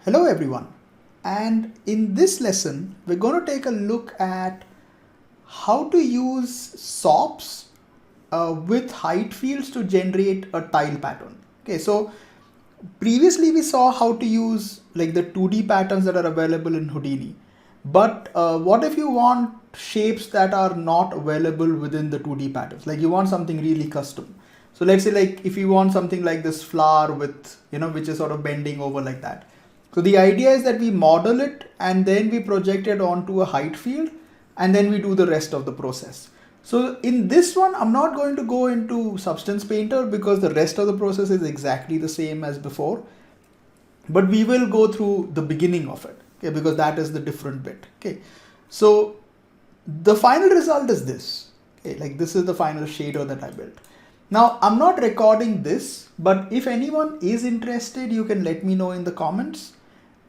Hello everyone, and in this lesson we're going to take a look at how to use SOPs with height fields to generate a tile pattern. Okay, so previously we saw how to use like the 2D patterns that are available in Houdini, but what if you want shapes that are not available within the 2D patterns, like you want something really custom. So let's say like if you want something like this flower with, which is sort of bending over like that. So the idea is that we model it and then we project it onto a height field and then we do the rest of the process. So in this one, I'm not going to go into Substance Painter because the rest of the process is exactly the same as before. But we will go through the beginning of it, okay, because that is the different bit. Okay, so the final result is this. Okay, like this is the final shader that I built. Now I'm not recording this, but if anyone is interested, you can let me know in the comments.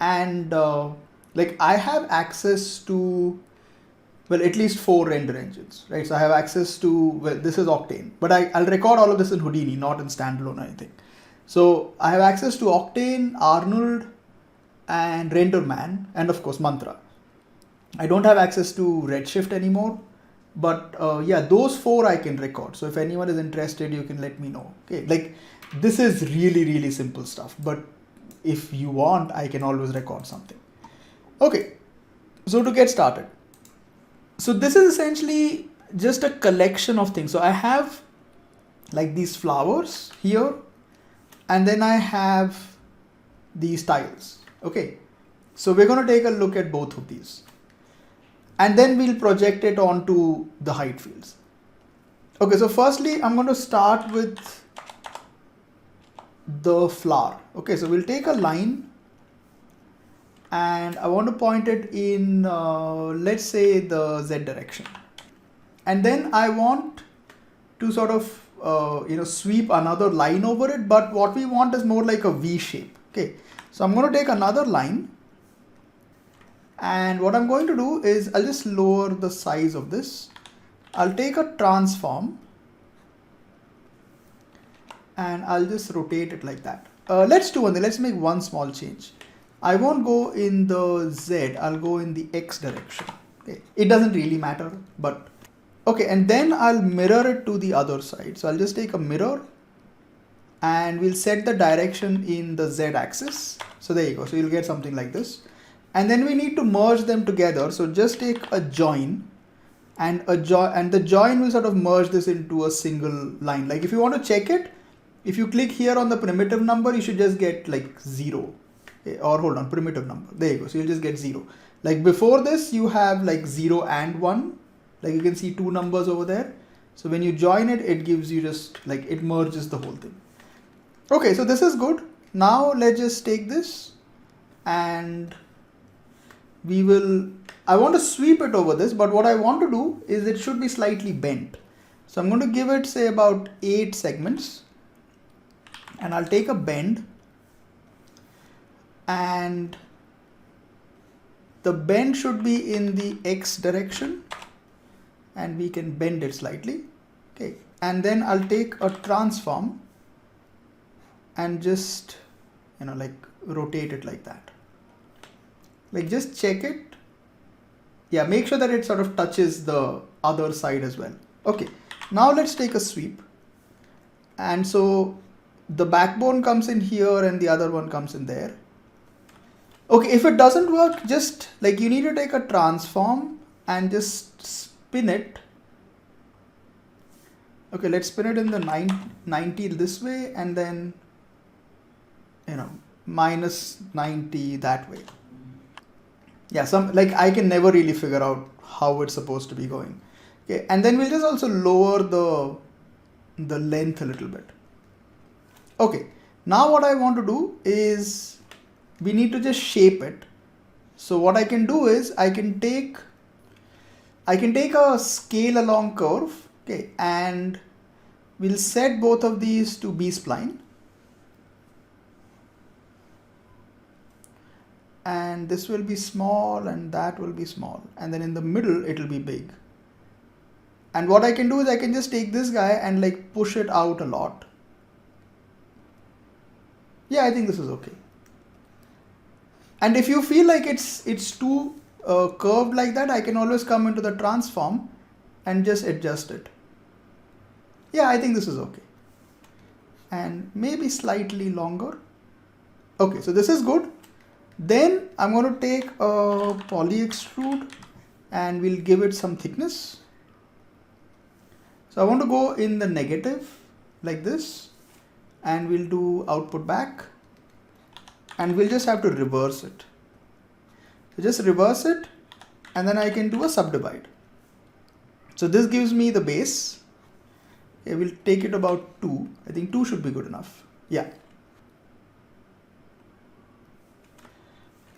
And like I have access to, well, at least 4 render engines, right? So I have access to, well, this is Octane, but I'll record all of this in Houdini, not in standalone or anything. So I have access to Octane, Arnold, and RenderMan, and of course Mantra. I don't have access to Redshift anymore, but yeah, those 4 I can record. So if anyone is interested, you can let me know. Okay, like this is really, really simple stuff, but if you want, I can always record something. Okay, so to get started. So this is essentially just a collection of things. So I have like these flowers here, and then I have these tiles. Okay, so we're going to take a look at both of these. And then we'll project it onto the height fields. Okay, so firstly, I'm going to start with the flower. Okay, so we'll take a line and I want to point it in, let's say the Z direction. And then I want to sort of, sweep another line over it. But what we want is more like a V shape. Okay, so I'm going to take another line. And what I'm going to do is I'll just lower the size of this. I'll take a transform and I'll just rotate it like that. Let's do one thing. Let's make one small change. I won't go in the Z, I'll go in the X direction. Okay, it doesn't really matter, but okay, and then I'll mirror it to the other side. So I'll just take a mirror and we'll set the direction in the Z axis. So there you go. So you'll get something like this. And then we need to merge them together. So just take a join and the join will sort of merge this into a single line. Like if you want to check it, if you click here on the primitive number, you should just get like 0. Or hold on, primitive number. There you go. So you'll just get 0. Like before this, you have like 0 and 1. Like you can see 2 numbers over there. So when you join it, it gives you just like it merges the whole thing. Okay, so this is good. Now let's just take this and I want to sweep it over this, but what I want to do is it should be slightly bent. So I'm going to give it, say, about 8 segments. And I'll take a bend. And the bend should be in the X direction. And we can bend it slightly. Okay. And then I'll take a transform and just, like rotate it like that. Like just check it. Yeah, make sure that it sort of touches the other side as well. Okay, now let's take a sweep. And so the backbone comes in here and the other one comes in there. Okay, if it doesn't work, just like you need to take a transform and just spin it. Okay, let's spin it in the 90 this way and then, minus 90 that way. Yeah, I can never really figure out how it's supposed to be going. Okay, and then we'll just also lower the length a little bit. Okay, now what I want to do is we need to just shape it. So what I can do is I can take a scale along curve, okay, and we'll set both of these to B-spline. And this will be small and that will be small. And then in the middle, it will be big. And what I can do is I can just take this guy and like push it out a lot. Yeah, I think this is okay. And if you feel like it's too curved like that, I can always come into the transform and just adjust it. Yeah, I think this is okay. And maybe slightly longer. Okay, so this is good. Then I'm going to take a poly extrude and we'll give it some thickness. So I want to go in the negative like this, and we'll do output back, and we'll just have to reverse it. So just reverse it, and then I can do a subdivide. So this gives me the base. Okay, we'll take it about 2. I think 2 should be good enough. Yeah.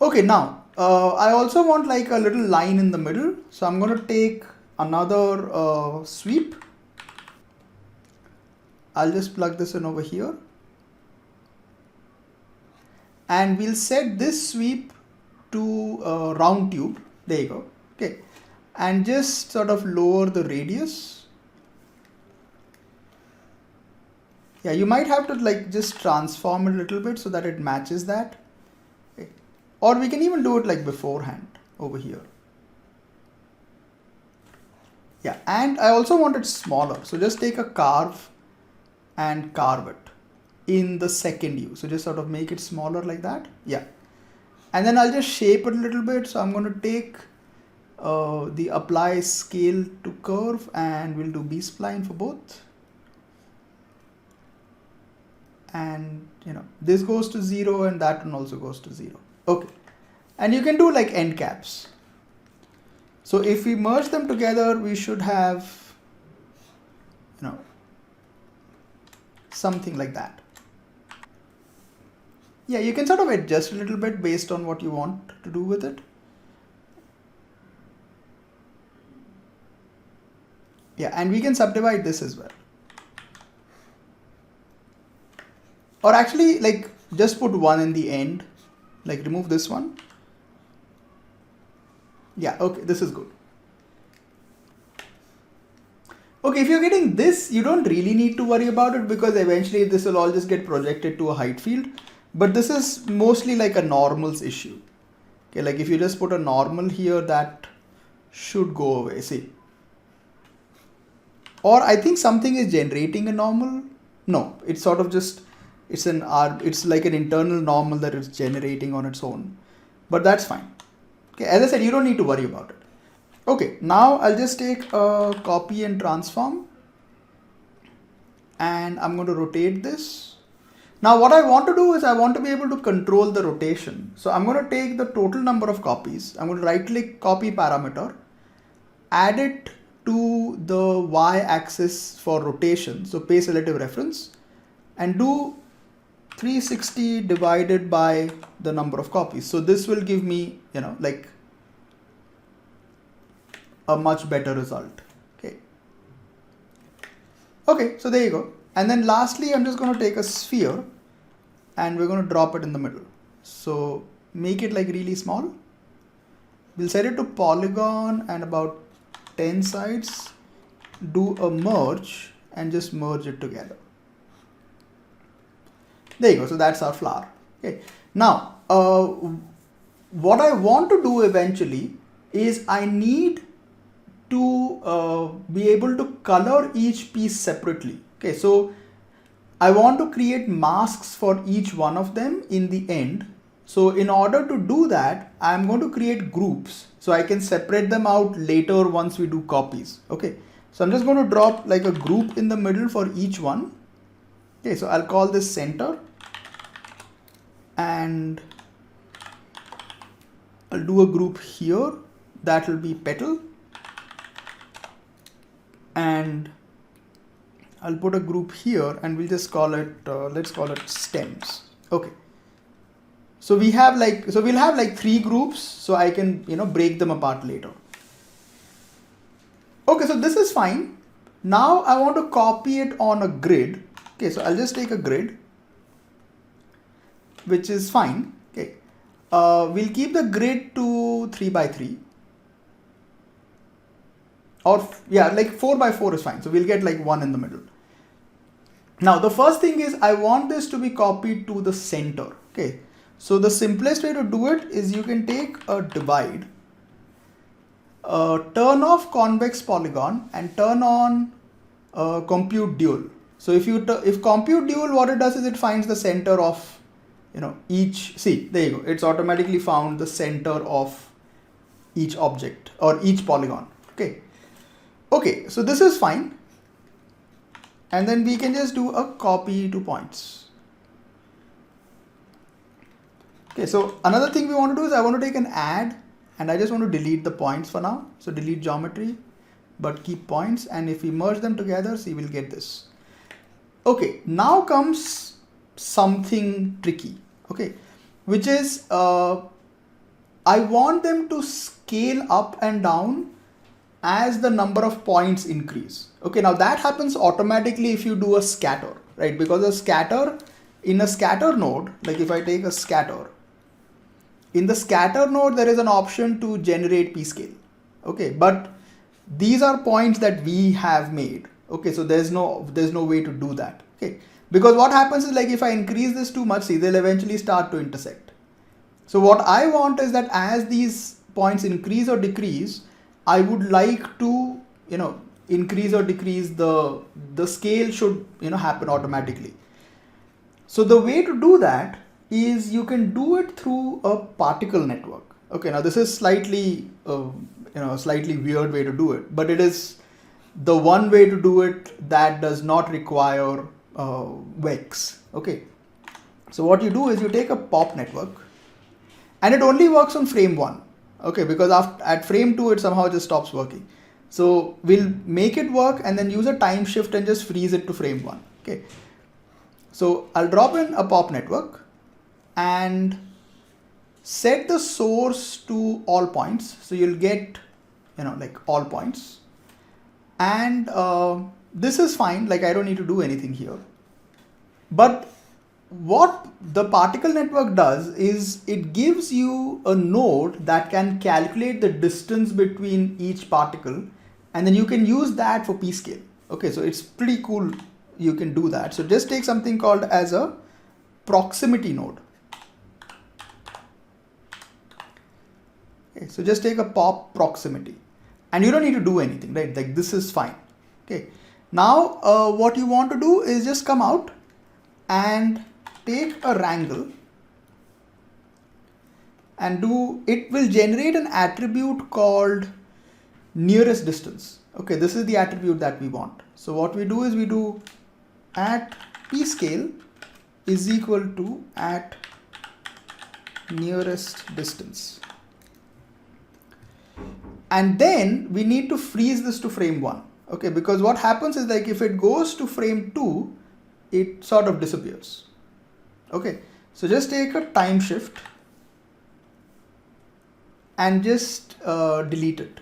Okay, now I also want like a little line in the middle. So I'm going to take another sweep. I'll just plug this in over here. And we'll set this sweep to a round tube. There you go. Okay. And just sort of lower the radius. Yeah, you might have to like just transform it a little bit so that it matches that. Okay. Or we can even do it like beforehand over here. Yeah, and I also want it smaller. So just take a carve and carve it in the second view. So just sort of make it smaller like that. Yeah. And then I'll just shape it a little bit. So I'm going to take the apply scale to curve, and we'll do B-spline for both. And this goes to 0 and that one also goes to 0. Okay. And you can do like end caps. So if we merge them together, we should have, something like that. Yeah, you can sort of adjust a little bit based on what you want to do with it. Yeah, and we can subdivide this as well. Or actually, like, just put 1 in the end, like remove this one. Yeah, okay, this is good. Okay, if you're getting this, you don't really need to worry about it because eventually this will all just get projected to a height field. But this is mostly like a normals issue. Okay, like if you just put a normal here, that should go away, see. Or I think something is generating a normal. No, it's sort of just, it's like an internal normal that it's generating on its own. But that's fine. Okay, as I said, you don't need to worry about it. Okay, now I'll just take a copy and transform, and I'm going to rotate this. Now what I want to do is I want to be able to control the rotation. So I'm going to take the total number of copies. I'm going to right click copy parameter, add it to the y-axis for rotation. So paste relative reference and do 360 divided by the number of copies. So this will give me, like a much better result. Okay, so there you go. And then lastly, I'm just going to take a sphere and we're going to drop it in the middle. So make it like really small. We'll set it to polygon and about 10 sides. Do a merge and just merge it together. There you go. So that's our flower. Okay. Now, what I want to do eventually is I need to be able to color each piece separately. Okay, so I want to create masks for each one of them in the end. So in order to do that, I'm going to create groups so I can separate them out later once we do copies. Okay, so I'm just going to drop like a group in the middle for each one. Okay, so I'll call this center and I'll do a group here that will be petal. And I'll put a group here and we'll just call it, let's call it stems. Okay. So we'll have like 3 groups so I can, break them apart later. Okay, so this is fine. Now I want to copy it on a grid. Okay, so I'll just take a grid, which is fine. Okay. We'll keep the grid to 3 by 3. Or yeah, like 4 by 4 is fine. So we'll get like 1 in the middle. Now the first thing is I want this to be copied to the center. Okay. So the simplest way to do it is you can take a divide, turn off convex polygon and turn on compute dual. So if compute dual, what it does is it finds the center of each. See, there you go. It's automatically found the center of each object or each polygon. Okay, so this is fine. And then we can just do a copy to points. Okay, so another thing we want to do is I want to take an add and I just want to delete the points for now. So delete geometry, but keep points. And if we merge them together, see, we'll get this. Okay, now comes something tricky, okay, which is I want them to scale up and down as the number of points increase. Okay, now that happens automatically if you do a scatter, right? Because a scatter, in a scatter node, like if I take a scatter, in the scatter node, there is an option to generate p-scale. Okay, but these are points that we have made. Okay, so there's no way to do that. Okay, because what happens is, like, if I increase this too much, see, they'll eventually start to intersect. So what I want is that as these points increase or decrease, I would like to, increase or decrease the scale should, happen automatically. So the way to do that is you can do it through a particle network. Okay, now this is slightly, slightly weird way to do it, but it is the one way to do it that does not require VEX. Okay, so what you do is you take a pop network, and it only works on frame 1. Okay, because at frame 2 it somehow just stops working. So we'll make it work and then use a time shift and just freeze it to frame 1. Okay, so I'll drop in a pop network and set the source to all points. So you'll get, like all points. And this is fine, like I don't need to do anything here. But what the particle network does is it gives you a node that can calculate the distance between each particle, and then you can use that for p-scale. Okay, so it's pretty cool. You can do that. So just take something called as a proximity node. Okay, so just take a pop proximity, and you don't need to do anything, right? Like this is fine. Okay, now what you want to do is just come out and take a wrangle and it will generate an attribute called nearest distance. Okay, this is the attribute that we want. So what we do is we do at p-scale is equal to at nearest distance. And then we need to freeze this to frame 1. Okay, because what happens is, like, if it goes to frame 2, it sort of disappears. Okay, so just take a time shift and just delete it.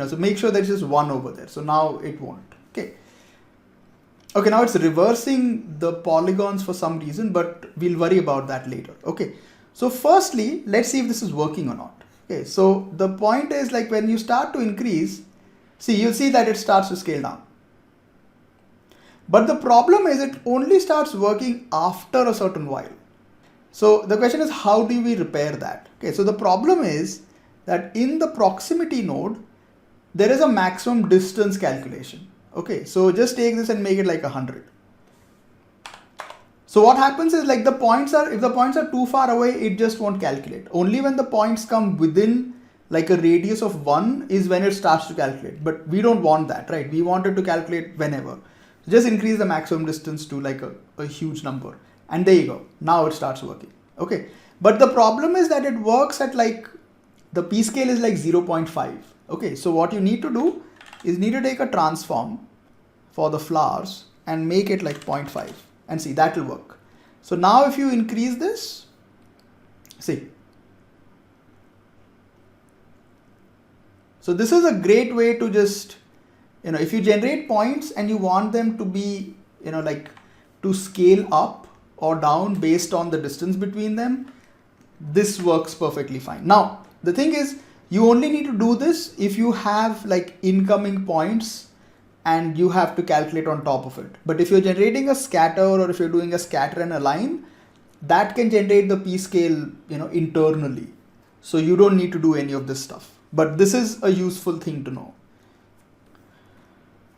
So make sure there's just 1 over there. So now it won't. Okay. Okay, now it's reversing the polygons for some reason, but we'll worry about that later. Okay, so firstly, let's see if this is working or not. Okay, so the point is, like, when you start to increase, see, you'll see that it starts to scale down. But the problem is it only starts working after a certain while. So the question is, how do we repair that? Okay, so the problem is that in the proximity node, there is a maximum distance calculation. Okay, so just take this and make it like 100. So what happens is, like, if the points are too far away, it just won't calculate. Only when the points come within like a radius of 1 is when it starts to calculate. But we don't want that, right? We want it to calculate whenever. Just increase the maximum distance to like a huge number. And there you go. Now it starts working. Okay. But the problem is that it works at, like, the p-scale is like 0.5. Okay. So what you need to do is need to take a transform for the flowers and make it like 0.5, and see, that will work. So now if you increase this, see. So this is a great way to just, if you generate points and you want them to be, like, to scale up or down based on the distance between them, this works perfectly fine. Now, the thing is, you only need to do this if you have like incoming points and you have to calculate on top of it. But if you're generating a scatter, or if you're doing a scatter and align, that can generate the p scale, internally. So you don't need to do any of this stuff, but this is a useful thing to know.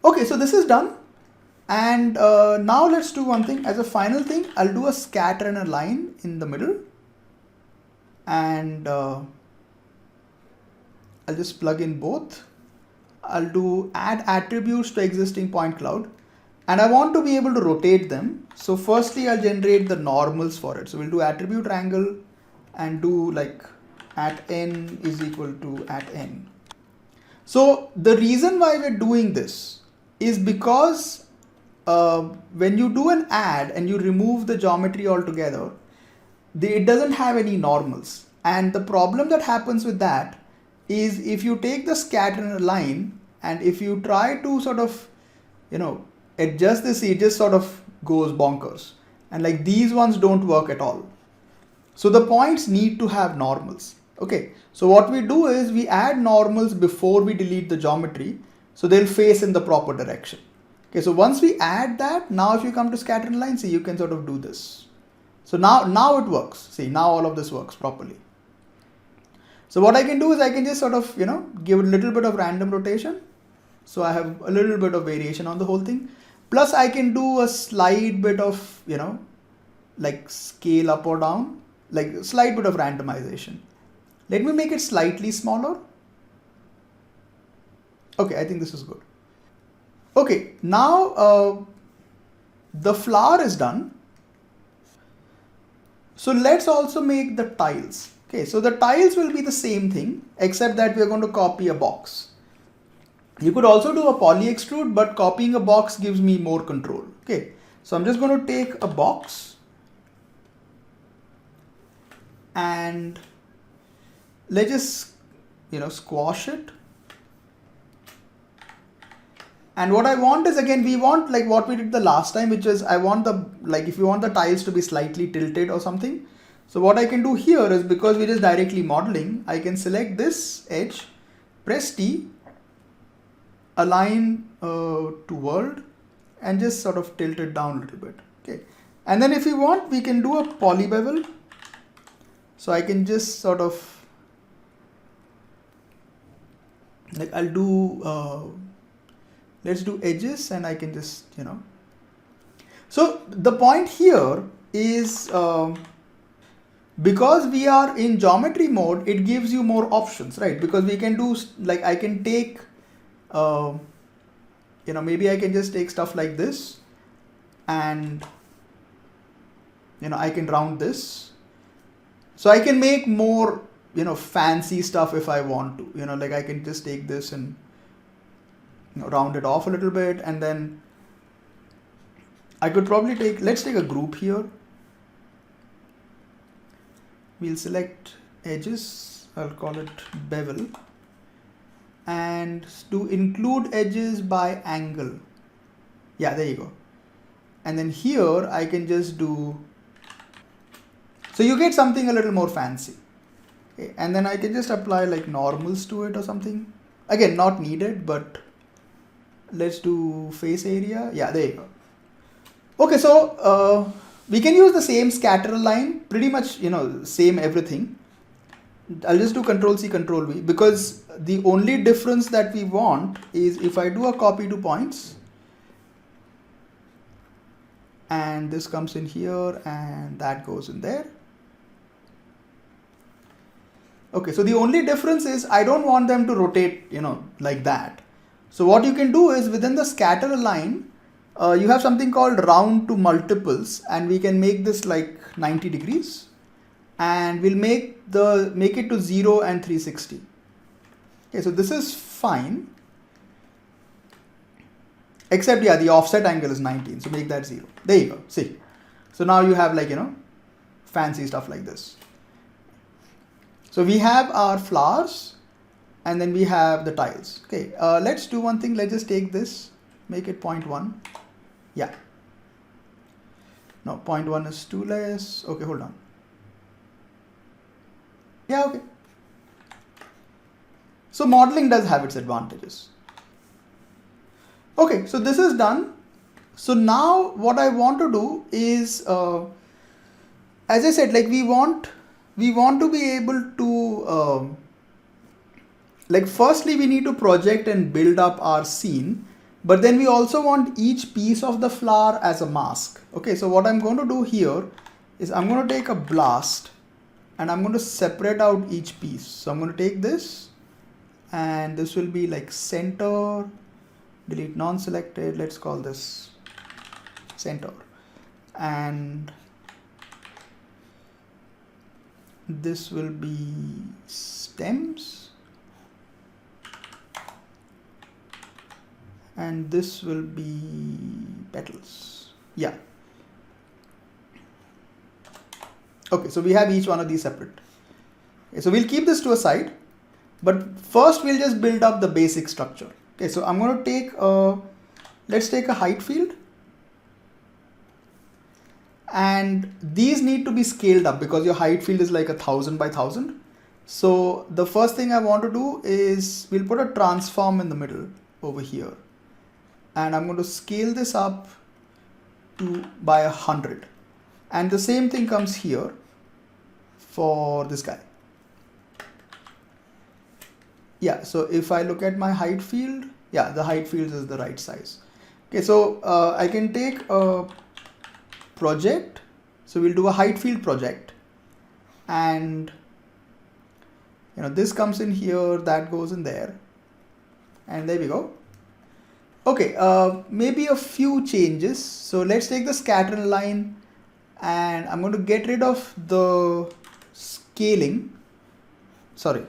Okay, so this is done. And now let's do one thing. As a final thing, I'll do a scatter and a line in the middle. And I'll just plug in both. I'll do add attributes to existing point cloud. And I want to be able to rotate them. So firstly, I'll generate the normals for it. So we'll do attribute angle and do like at n is equal to at n. So the reason why we're doing this is because when you do an add and you remove the geometry altogether, it doesn't have any normals. And the problem that happens with that is if you take the scatter and align, and if you try to sort of, adjust this, it just sort of goes bonkers. And like these ones don't work at all. So the points need to have normals. Okay, so what we do is we add normals before we delete the geometry, so they'll face in the proper direction. Okay, so once we add that, now if you come to scatter and line, see, you can sort of do this. So now it works. See, now all of this works properly. So what I can do is I can just sort of, give a little bit of random rotation. So I have a little bit of variation on the whole thing. Plus I can do a slight bit of, like scale up or down, like a slight bit of randomization. Let me make it slightly smaller. Okay, I think this is good. Okay, now the flower is done. So let's also make the tiles. Okay, so the tiles will be the same thing, except that we're going to copy a box. You could also do a poly extrude, but copying a box gives me more control. Okay, so I'm just going to take a box and let's just, squash it. And what I want is, again, we want like what we did the last time, which is I want if you want the tiles to be slightly tilted or something. So what I can do here is, because we're just directly modeling, I can select this edge, press T, align to world, and just sort of tilt it down a little bit. Okay. And then if you want, we can do a poly bevel. So I can just sort of, like I'll do, let's do edges, and I can just, So the point here is, because we are in geometry mode, it gives you more options, right? Because we can do, like I can take, maybe I can just take stuff like this, and, I can round this. So I can make more, fancy stuff if I want to, like I can just take this and round it off a little bit, and then I could probably let's take a group here. We'll select edges, I'll call it bevel, and do include edges by angle. Yeah, there you go. And then here I can just do, so you get something a little more fancy. Okay, and then I can just apply like normals to it or something. Again, not needed, but let's do face area. Yeah, there you go. Okay, so we can use the same scatter line, pretty much, same everything. I'll just do Control C, Control V, because the only difference that we want is if I do a copy to points, and this comes in here and that goes in there. Okay, so the only difference is I don't want them to rotate, like that. So what you can do is within the scatter line, you have something called round to multiples, and we can make this like 90 degrees, and we'll make it to 0 and 360. Okay, so this is fine, except the offset angle is 19, so make that 0. There you go. See, so now you have like, fancy stuff like this. So we have our flowers, and then we have the tiles. Okay, let's do one thing. Let's just take this, make it 0.1. Yeah. No, 0.1 is too less. Okay, hold on. Yeah, okay. So modeling does have its advantages. Okay, so this is done. So now what I want to do is as I said, like we want to be able to like firstly we need to project and build up our scene, but then we also want each piece of the flower as a mask. Okay, so what I'm going to do here is I'm going to take a blast and I'm going to separate out each piece. So I'm going to take this and this will be like center, delete non-selected, let's call this center, and this will be stems, and this will be petals. Yeah. Okay, so we have each one of these separate. Okay, so we'll keep this to a side, but first we'll just build up the basic structure. Okay, so I'm going to take let's take a height field, and these need to be scaled up because your height field is like 1000 by 1000. So the first thing I want to do is we'll put a transform in the middle over here, and I'm going to scale this up to by 100, and the same thing comes here for this guy. Yeah, so if I look at my height field, yeah, the height field is the right size. Okay, so I can take a project, so we'll do a height field project, and you know, this comes in here, that goes in there, and there we go. Okay, maybe a few changes. So let's take the scatter line, and I'm going to get rid of the scaling. Sorry.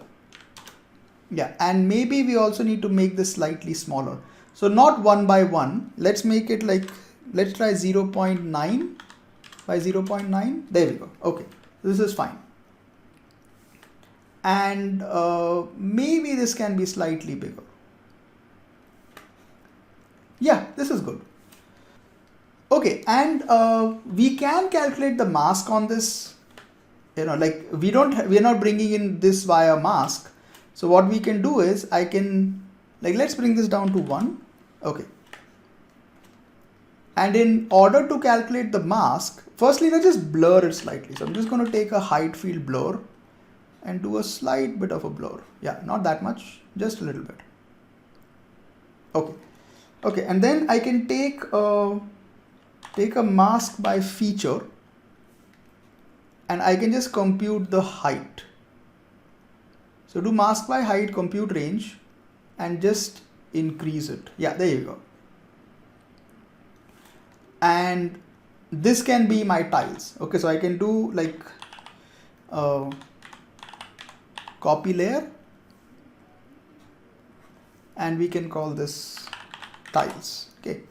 Yeah, and maybe we also need to make this slightly smaller. So not 1 by 1. Let's make it like, let's try 0.9 by 0.9. There we go. Okay, this is fine. And maybe this can be slightly bigger. Yeah, this is good. Okay, and we can calculate the mask on this. You know, like we're not bringing in this via mask. So what we can do is I can, like, let's bring this down to 1. Okay. And in order to calculate the mask, firstly, let's just blur it slightly. So I'm just going to take a height field blur and do a slight bit of a blur. Yeah, not that much, just a little bit. Okay. Okay, and then I can take a mask by feature, and I can just compute the height. So do mask by height, compute range, and just increase it. Yeah, there you go. And this can be my tiles. Okay, so I can do like copy layer, and we can call this tiles. Okay.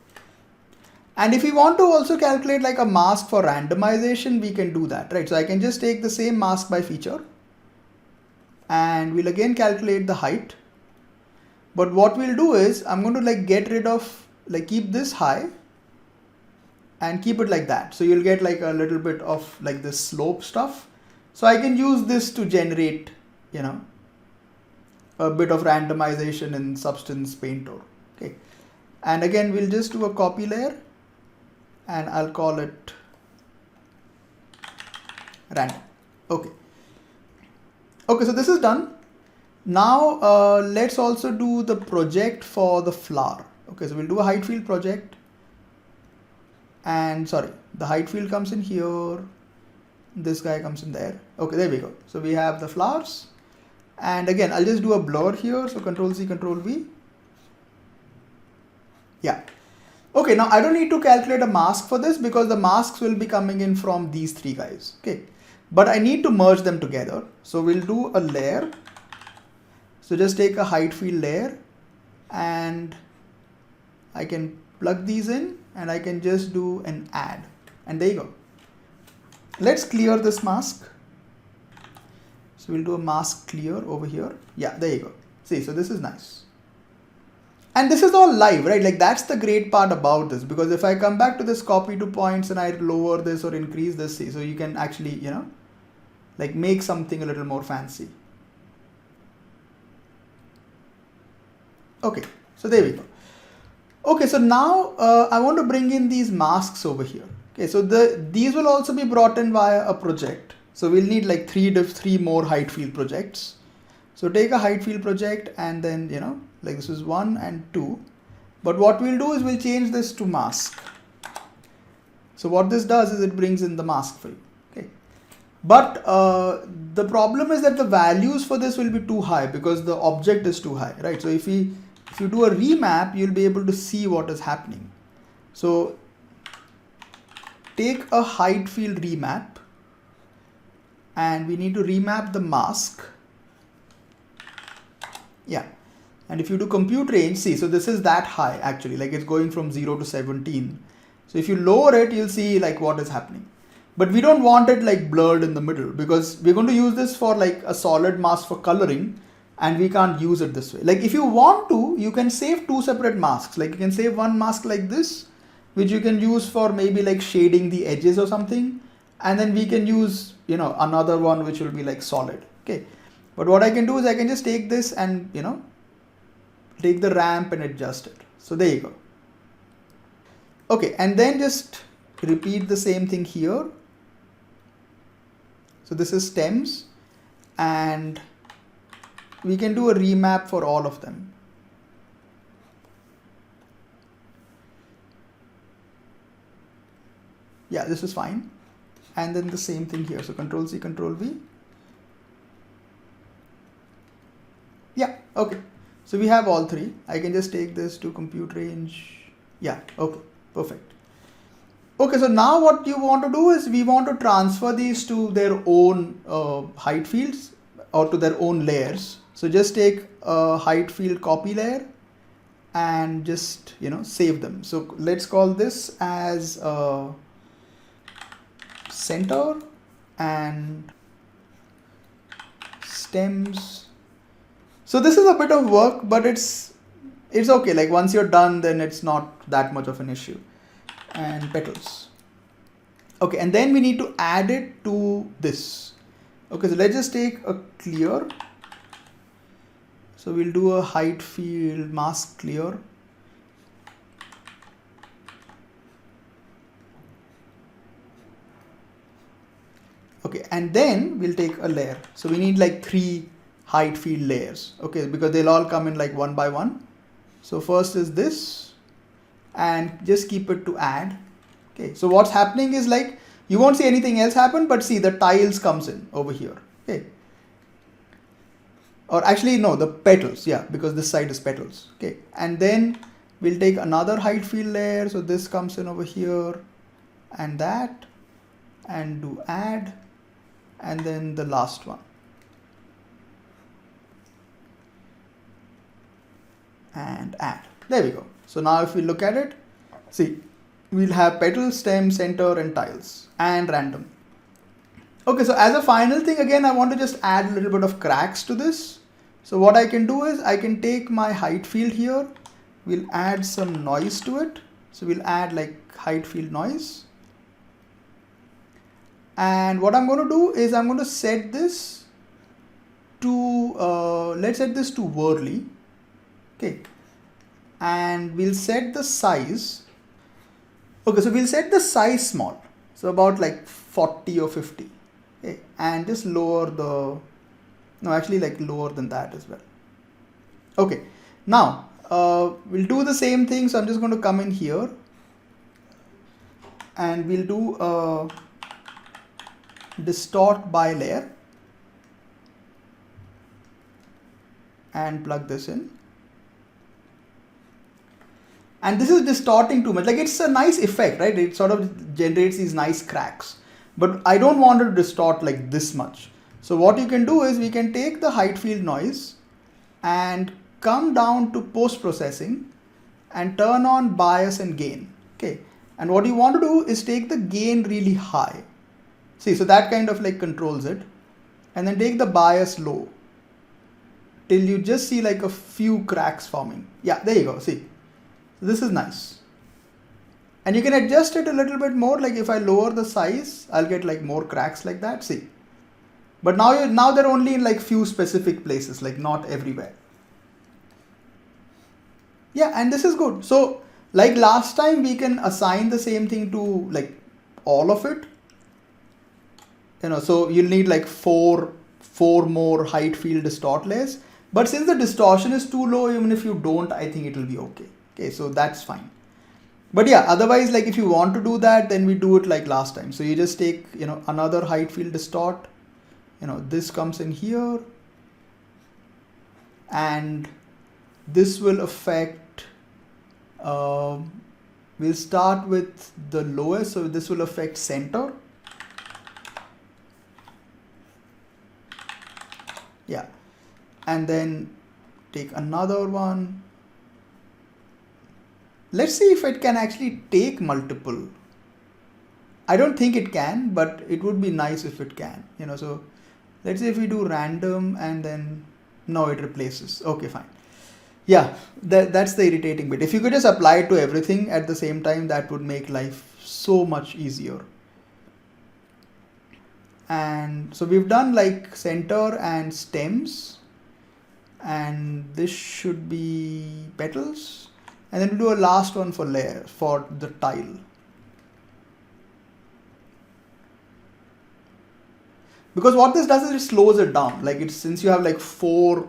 And if we want to also calculate like a mask for randomization, we can do that, right? So I can just take the same mask by feature, and we'll again calculate the height. But what we'll do is I'm going to like get rid of, like, keep this high and keep it like that. So you'll get like a little bit of like this slope stuff. So I can use this to generate, you know, a bit of randomization in Substance Painter. Okay. And again, we'll just do a copy layer, and I'll call it random. Okay. Okay, so this is done. Now let's also do the project for the flower. Okay, so we'll do a height field project, and sorry, the height field comes in here, this guy comes in there. Okay, there we go. So we have the flowers, and again I'll just do a blur here, so Control C, Control V. Yeah. Okay, now I don't need to calculate a mask for this because the masks will be coming in from these three guys. Okay, but I need to merge them together. So we'll do a layer. So just take a height field layer, and I can plug these in, and I can just do an add, and there you go. Let's clear this mask. So we'll do a mask clear over here. Yeah, there you go. See, so this is nice. And this is all live, right? Like that's the great part about this, because if I come back to this copy to points and I lower this or increase this, see, so you can actually, you know, like make something a little more fancy. Okay, so there we go. Okay, so now I want to bring in these masks over here. Okay, so these will also be brought in via a project. So we'll need like three more height field projects. So take a height field project and then, like this is 1 and 2. But what we'll do is we'll change this to mask. So what this does is it brings in the mask for you. Okay. But the problem is that the values for this will be too high because the object is too high, right? So if you do a remap, you'll be able to see what is happening. So take a height field remap and we need to remap the mask. Yeah. And if you do compute range, see, so this is that high actually, like it's going from 0 to 17. So if you lower it, you'll see like what is happening. But we don't want it like blurred in the middle because we're going to use this for like a solid mask for coloring and we can't use it this way. Like if you want to, you can save two separate masks. Like you can save one mask like this, which you can use for maybe like shading the edges or something. And then we can use, another one which will be like solid. Okay. But what I can do is I can just take this and, take the ramp and adjust it. So there you go. Okay. And then just repeat the same thing here. So this is stems and we can do a remap for all of them. Yeah, this is fine. And then the same thing here. So Control C, Control V. Yeah, okay. So we have all three. I can just take this to compute range. Yeah, okay, perfect. Okay, so now what you want to do is we want to transfer these to their own height fields or to their own layers. So just take a height field copy layer and just, save them. So let's call this as center and stems. So this is a bit of work, but it's okay. Like once you're done, then it's not that much of an issue. And petals. Okay, and then we need to add it to this. Okay, so let's just take a clear. So we'll do a height field mask clear. Okay, and then we'll take a layer. So we need like 3 height field layers. Okay, because they'll all come in like one by one. So first is this and just keep it to add. Okay, so what's happening is like you won't see anything else happen, but see the tiles comes in over here. Okay, or actually no, the petals. Yeah, because this side is petals. Okay, and then we'll take another height field layer. So this comes in over here and that, and do add, and then the last one. And add. There we go. So now if we look at it, see, we'll have petal, stem, center and tiles and random. Okay, so as a final thing, again, I want to just add a little bit of cracks to this. So what I can do is I can take my height field here. We'll add some noise to it. So we'll add like height field noise. And what I'm going to do is I'm going to set this to, let's set this to Whirly. Okay, and we'll set the size. Okay, so we'll set the size small, so about like 40 or 50. Okay, and just lower the, no, actually like lower than that as well. Okay, now we'll do the same thing. So I'm just going to come in here and we'll do a distort by layer and plug this in. And this is distorting too much. Like it's a nice effect, right? It sort of generates these nice cracks, but I don't want it to distort like this much. So what you can do is we can take the height field noise and come down to post processing and turn on bias and gain. Okay. And what you want to do is take the gain really high. See, so that kind of like controls it, and then take the bias low till you just see like a few cracks forming. Yeah, there you go. See. This is nice, and you can adjust it a little bit more. Like if I lower the size, I'll get like more cracks like that. See, but now they're only in like few specific places, like not everywhere. Yeah, and this is good. So like last time, we can assign the same thing to like all of it, so you'll need like four more height field distort layers. But since the distortion is too low, even if you don't, I think it will be okay. Okay, so that's fine. But yeah, otherwise, like if you want to do that, then we do it like last time. So you just take, another height field distort, this comes in here, and this will affect, we'll start with the lowest. So this will affect center. Yeah. And then take another one. Let's see if it can actually take multiple. I don't think it can, but it would be nice if it can, so let's say if we do random and then, no, it replaces. Okay, fine. Yeah, that's the irritating bit. If you could just apply it to everything at the same time, that would make life so much easier. And so we've done like center and stems, and this should be petals. And then we'll do a last one for layer, for the tile. Because what this does is it slows it down. Like since you have like 4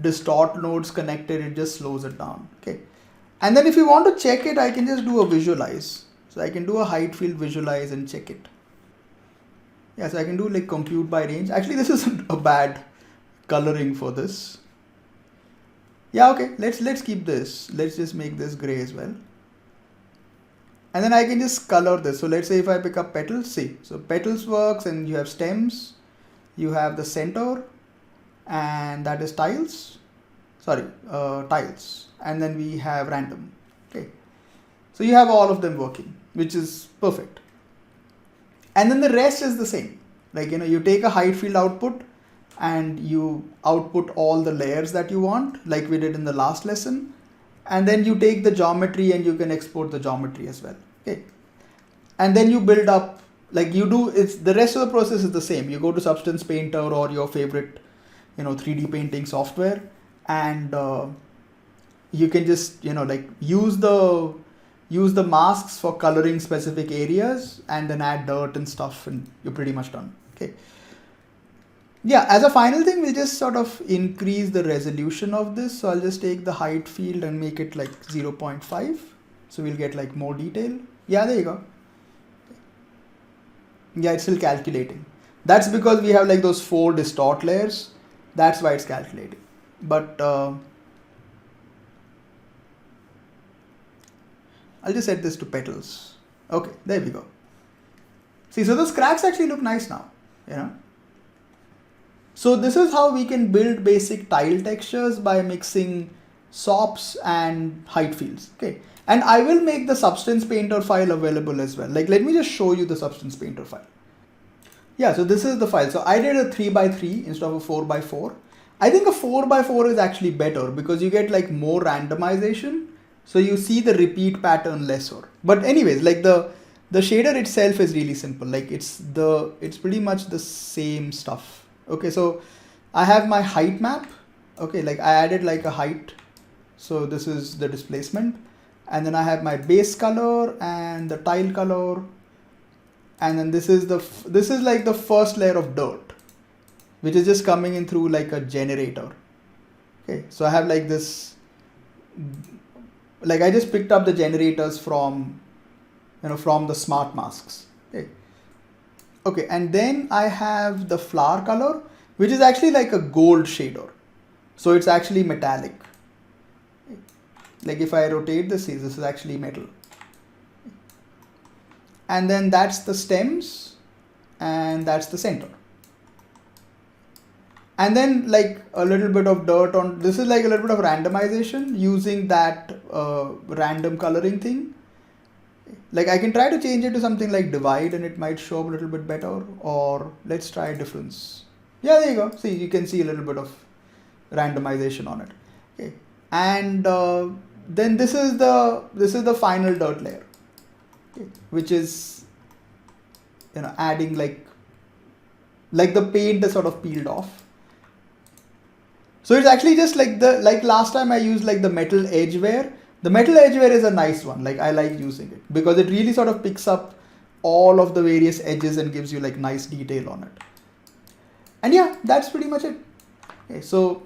distort nodes connected, it just slows it down. Okay. And then if you want to check it, I can just do a visualize. So I can do a height field visualize and check it. Yeah, so I can do like compute by range. Actually, this isn't a bad coloring for this. Yeah, okay, let's keep this. Let's just make this gray as well. And then I can just color this. So let's say if I pick up petals, see, so petals works, and you have stems, you have the center, and that is tiles. Sorry, tiles. And then we have random. Okay. So you have all of them working, which is perfect. And then the rest is the same. Like, you take a height field output, and you output all the layers that you want, like we did in the last lesson. And then you take the geometry and you can export the geometry as well. Okay. And then you build up, like you do, the rest of the process is the same. You go to Substance Painter or your favorite, 3D painting software, and you can just, like use the masks for coloring specific areas, and then add dirt and stuff, and you're pretty much done. Okay. Yeah, as a final thing, we'll just sort of increase the resolution of this. So I'll just take the height field and make it like 0.5. So we'll get like more detail. Yeah, there you go. Yeah, it's still calculating. That's because we have like those 4 distort layers. That's why it's calculating. But I'll just set this to petals. Okay, there we go. See, so those cracks actually look nice now, So this is how we can build basic tile textures by mixing SOPs and height fields. Okay. And I will make the Substance Painter file available as well. Like, let me just show you the Substance Painter file. Yeah, so this is the file. So I did a 3x3 instead of a 4x4. I think a 4x4 is actually better because you get like more randomization. So you see the repeat pattern lesser. But anyways, like the shader itself is really simple. Like it's pretty much the same stuff. Okay, so I have my height map. Okay, like I added like a height. So this is the displacement. And then I have my base color and the tile color. And then this is like the first layer of dirt, which is just coming in through like a generator. Okay, so I have like this, like I just picked up the generators from the smart masks. Okay. Okay, and then I have the flower color, which is actually like a gold shader. So it's actually metallic. Like if I rotate this is actually metal. And then that's the stems, and that's the center. And then like a little bit of dirt on, this is like a little bit of randomization using that random coloring thing. Like I can try to change it to something like divide and it might show up a little bit better, or let's try difference. Yeah, there you go. See, you can see a little bit of randomization on it. Okay. And then this is the final dirt layer, okay, which is adding like the paint is sort of peeled off. So it's actually just like last time I used like the metal edge wear. The metal edge wear is a nice one. Like I like using it because it really sort of picks up all of the various edges and gives you like nice detail on it. And yeah, that's pretty much it. Okay, so